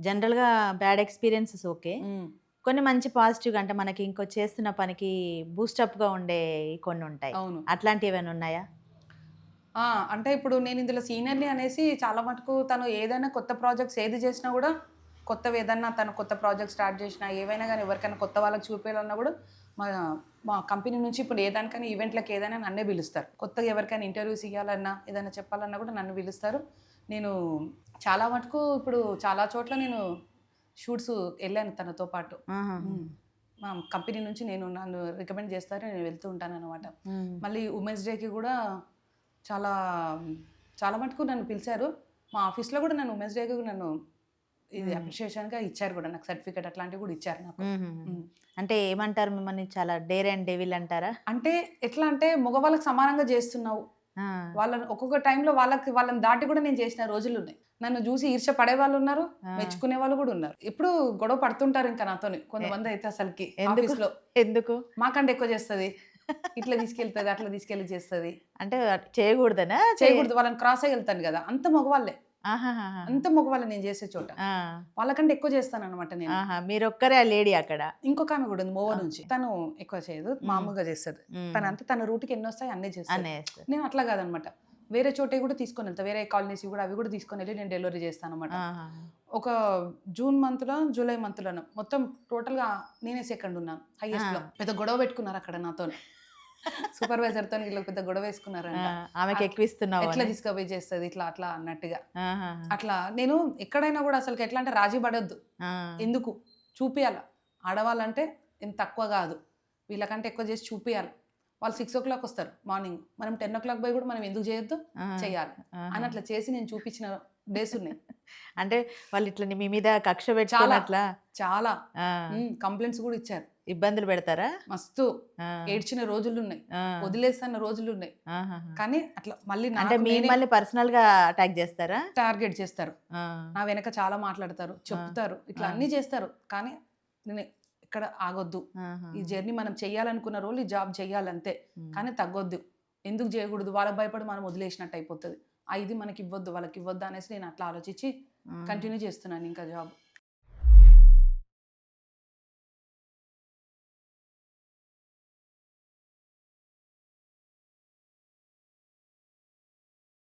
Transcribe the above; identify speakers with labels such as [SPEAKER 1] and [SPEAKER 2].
[SPEAKER 1] జనరల్‌గా bad experiences okay.
[SPEAKER 2] హ్మ్.
[SPEAKER 1] కొన్ని మంచి పాజిటివ్‌గా అంటే మనకి ఇంకో చేస్తున్న పనికి బూస్టప్‌గా ఉండేయి కొన్నుంటాయి.
[SPEAKER 2] అవును.
[SPEAKER 1] అట్లాంటివేమైనా ఉన్నాయా?
[SPEAKER 2] ఆ! అంటే ఇప్పుడు నేను ఇందులో సీనియర్‌ని అనేసి చాలా మటుకు తను ఏదైనా కొత్త ప్రాజెక్ట్స్ ఏది చేసినా గూడా కొత్తవేదన్నా తను కొత్త ప్రాజెక్ట్ స్టార్ట్ చేసినా, ఏవైనా గాని ఎవరికైనా కొత్త వాళ్ళకి చూపియాలన్నా గూడా మా మా కంపెనీ నుంచి ఇప్పుడు ఏ దానికైనా ఈవెంట్‌లకి ఏదైనా నన్నే పిలుస్తారు. కొత్తగా ఎవరికైనా ఇంటర్వ్యూస్ ఇయ్యాలన్నా, ఏదైనా చెప్పాలన్నా గూడా నన్ను పిలుస్తారు. నేను చాలా మటుకు ఇప్పుడు చాలా చోట్ల నేను షూట్స్ ఎళ్ళాను తనతో పాటు.
[SPEAKER 1] ఆహాహా!
[SPEAKER 2] హ్మ్. మా కంపెనీ నుంచి నన్ను రికమెండ్ చేస్తారు. నేను వెళ్తూ ఉంటాననమాట.
[SPEAKER 1] హ్మ్.
[SPEAKER 2] మళ్ళీ ఉమెన్స్ డేకి గూడా చాలా చాలా మటుకు నన్ను పిలిచారు. మా ఆఫీస్‌లో గూడా నన్ను ఉమెన్స్ డేకి నన్ను ఇది
[SPEAKER 1] హ్మ్.
[SPEAKER 2] అప్రిషియేషన్‌గా ఇచ్చారు గూడా. నాకు సర్టిఫికేట్ అట్లాంటివి గూడా ఇచ్చారు నాకు.
[SPEAKER 1] హుహుహు.
[SPEAKER 2] హ్మ్.
[SPEAKER 1] అంటే ఏమంటారు మిమ్మల్ని చాలా డేర్ అండ్ డెవిల్ అంటారా?
[SPEAKER 2] అంటే ఎట్లా అంటే మగవాళ్ళకి సమానంగా జేస్తున్నావు.
[SPEAKER 1] ఆ!
[SPEAKER 2] వాళ్ళని ఒక్కొక్క టైంలో వాళ్ళని దాటి గూడా నేను చేసిన రోజులున్నాయి. నన్ను జూసి ఈర్ష్య పడేవాళ్ళున్నారు.
[SPEAKER 1] ఆ!
[SPEAKER 2] మెచ్చుకునే వాళ్ళు గూడా ఉన్నారు. ఎప్పుడు గొడవ పడుతుంటారు ఇంకా నాతోని.
[SPEAKER 1] ఎ
[SPEAKER 2] కొంతమందయితే అసలకి
[SPEAKER 1] ఎందుకు?
[SPEAKER 2] ఆఫీస్‌లో.
[SPEAKER 1] ఎందుకు?
[SPEAKER 2] మాకంటే ఎక్కువ జేస్తది. ఇట్లా తీసుకెళ్తది, అట్లా తీసుకెళ్ళి చేస్తది.
[SPEAKER 1] అంటే చేయకూడదనా?
[SPEAKER 2] చేయకూడదు వాళ్ళని క్రాస్ అయ్యి ఎళ్తాను గదా! అంత మగవాళ్ళే.
[SPEAKER 1] ఆహాహాహాహా!
[SPEAKER 2] అంత మగవాళ్ళే నేను జేసే చోట.
[SPEAKER 1] ఆ!
[SPEAKER 2] వాళ్ళకంటే ఎక్కువ చేస్తాననమాట నేను.
[SPEAKER 1] ఆహా! మీరొక్కరే ఆ లేడీ అక్కడ.
[SPEAKER 2] ఇంకొకామె గూడా ఉంది మోవో నుంచి.
[SPEAKER 1] ఓకే.
[SPEAKER 2] తను ఎక్కువ చేయదు.
[SPEAKER 1] హ్మ్.
[SPEAKER 2] మామూలుగా చేస్తది.
[SPEAKER 1] హుహు.
[SPEAKER 2] తన రూట్‌కి ఎన్నొస్తాయో అన్నీ చేస్తది.
[SPEAKER 1] అనేస్తారు.
[SPEAKER 2] నేను అట్లా గాదనమాట. వేరే చోటయి గూడా తీసుకొనెళ్తా. వేరే కాలనీస్‌వి గూడా అవి గూడా తీసుకొనెళ్ళి నేను డెలివరీ చేస్తాననమాట.
[SPEAKER 1] ఆహాహా!
[SPEAKER 2] ఒక జూన్ మంత్‌లో, జూలై మంత్‌లోనో మొత్తం టోటల్‌గా నేనే సెకండ్ ఉన్నాను హైయెస్ట్‌లో.
[SPEAKER 1] ఆ!
[SPEAKER 2] పెద్ద గొడవ పెట్టుకున్నారక్కడ నాతోని. సూపర్వైజర్‌తోని వీళ్ళకి పెద్ద గొడవ
[SPEAKER 1] ఆ!
[SPEAKER 2] వేసుకున్నారంట.
[SPEAKER 1] ఆమెకెక్కువిస్తున్నావు
[SPEAKER 2] ఎట్లా
[SPEAKER 1] అని.
[SPEAKER 2] తీసుకపోయి చేస్తది ఇట్లా అట్లా అన్నట్టుగా.
[SPEAKER 1] ఆహాహా!
[SPEAKER 2] అట్లా నేను ఎక్కడైనా గూడా అసలకి ఎట్లా అంటే రాజీ పడొద్దు.
[SPEAKER 1] ఆ!
[SPEAKER 2] ఎందుకు? చూపియాల. ఆడవాళ్ళంటే ఏం తక్కువ గాదు. వీళ్ళకంటే ఎక్కువ చేసి చూపియాలి. వాళ్ళు 6:00 వస్తారు మార్నింగ్. మనం 10:00 పోయి గూడా మనం ఎందుకు చేయొద్దు?
[SPEAKER 1] ఆ!
[SPEAKER 2] చెయ్యాలి. అని
[SPEAKER 1] ఆహా!
[SPEAKER 2] అట్లా చేసి నేను చూపించిన డేస్ ఉన్నాయి.
[SPEAKER 1] అంటే వాళ్ళిట్లా మీ మీద కక్ష పెట్టుకొని
[SPEAKER 2] చాలా.
[SPEAKER 1] అట్లా
[SPEAKER 2] చాలా.
[SPEAKER 1] ఆ!
[SPEAKER 2] కంప్లెయింట్స్ గూడా ఇచ్చారు.
[SPEAKER 1] ఇబ్బందులు పెడతారా?
[SPEAKER 2] మస్తు.
[SPEAKER 1] ఆ!
[SPEAKER 2] ఏడ్చిన రోజులున్నాయి.
[SPEAKER 1] ఆ!
[SPEAKER 2] వదిలేసన్న రోజులున్నాయి.
[SPEAKER 1] ఆహాహా!
[SPEAKER 2] కానీ అట్లా మళ్ళీ
[SPEAKER 1] అంటే
[SPEAKER 2] నాకు నేనే
[SPEAKER 1] మిమ్మల్ని పర్సనల్‌గా అటాక్ చేస్తారా?
[SPEAKER 2] టార్గెట్ చేస్తారు.
[SPEAKER 1] ఆ!
[SPEAKER 2] నా వెనక చాలా మాట్లాడతారు.
[SPEAKER 1] ఆ!
[SPEAKER 2] చెప్తారు. ఇట్లా
[SPEAKER 1] ఆ!
[SPEAKER 2] అన్నీ చేస్తారు. కానీ నేను ఇక్కడ ఆగొద్దు.
[SPEAKER 1] ఆహాహా!
[SPEAKER 2] ఈ జర్నీ మనం చెయ్యాలనుకున్న రోజులు ఈ జాబ్ చెయ్యాలంతే.
[SPEAKER 1] హ్మ్.
[SPEAKER 2] కానీ తగ్గొద్దు. ఎందుకు జేయగూడదు? వాళ్ళకి భయపడి మనం వదిలేసినట్టు అయిపోతది. ఇది మనకివ్వొద్దు, వాళ్ళకివ్వొద్దు అనేసి నేను అట్లా ఆలోచించి
[SPEAKER 1] ఆ!
[SPEAKER 2] కంటిన్యూ చేస్తున్నాను ఇంకా జాబ్.